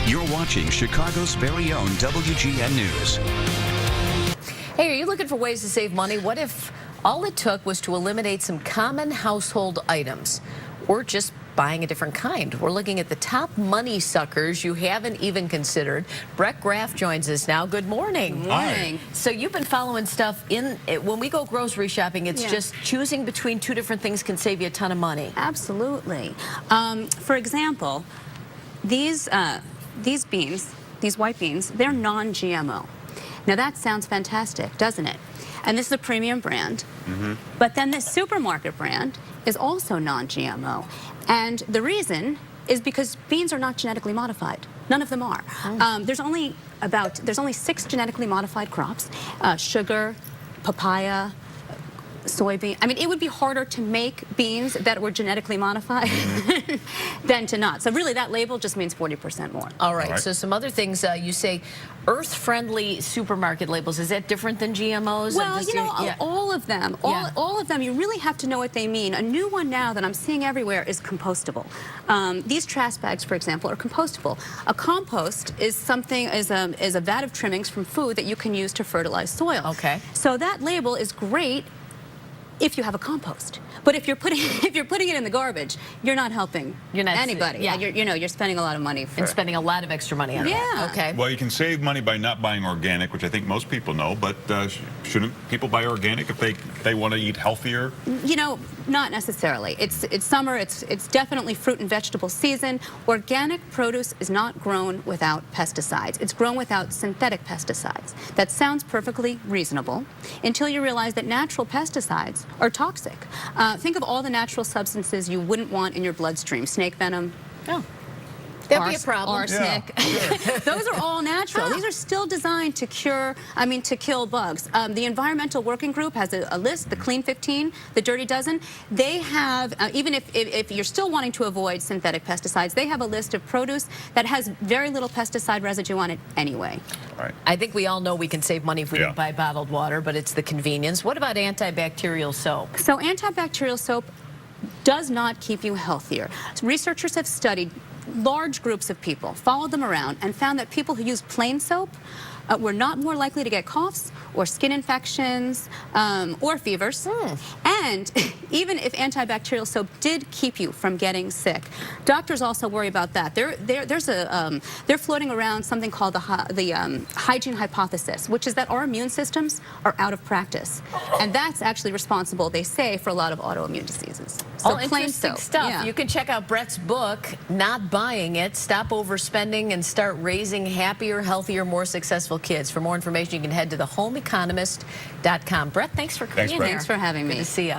You're watching Chicago's very own WGN News. Hey, are you looking for ways to save money? What if all it took was to eliminate some common household items, or just buying a different kind? We're looking at the top money suckers you haven't even considered. Graff joins us now. Good morning. Good morning. So you've been following stuff when we go grocery shopping, it's just choosing between two different things can save you a ton of money. Absolutely. For example, these beans, these white beans, they're non-GMO. Now that sounds fantastic, doesn't it? And this is a premium brand. But then this supermarket brand is also non-GMO. And the reason is because beans are not genetically modified. None of them are. There's only 6 genetically modified crops: sugar, papaya, soybean. I mean, it would be harder to make beans that were genetically modified than to not. So really, that label just means 40% more. All right. So some other things you say, earth-friendly supermarket labels. Is that different than GMOs? Well, you know, all of them. All of them. You really have to know what they mean. A new one now that I'm seeing everywhere is compostable. These trash bags, for example, are compostable. A compost is a vat of trimmings from food that you can use to fertilize soil. Okay. So that label is great if you have a compost. But if you're putting it in the garbage, you're not helping anybody. Yeah. You're spending a lot of money and spending a lot of extra money on that. Okay. Well, you can save money by not buying organic, which I think most people know, but shouldn't people buy organic if they want to eat healthier? You know, not necessarily. It's summer, it's definitely fruit and vegetable season. Organic produce is not grown without pesticides. It's grown without synthetic pesticides. That sounds perfectly reasonable until you realize that natural pesticides are toxic. Think of all the natural substances you wouldn't want in your bloodstream: snake venom. Oh. That'd be a problem. Arsenic. Yeah. Those are all natural. These are still designed to to kill bugs. The Environmental Working Group has a list, the Clean 15, the Dirty Dozen. They have, even if you're still wanting to avoid synthetic pesticides, they have a list of produce that has very little pesticide residue on it anyway. Right. I think we all know we can save money if we don't buy bottled water, but it's the convenience. What about antibacterial soap? So antibacterial soap does not keep you healthier. Researchers have studied large groups of people, followed them around, and found that people who use plain soap were not more likely to get coughs or skin infections or fevers. And even if antibacterial soap did keep you from getting sick, doctors also worry about that. They're floating around something called the hygiene hypothesis, which is that our immune systems are out of practice. And that's actually responsible, they say, for a lot of autoimmune diseases. So all interesting stuff. Yeah. You can check out Brett's book, Not Buying It, Stop Overspending and Start Raising Happier, Healthier, More Successful Kids. For more information, you can head to thehomeeconomist.com. Brett, thanks for being here. Thanks for having me. Good to see you.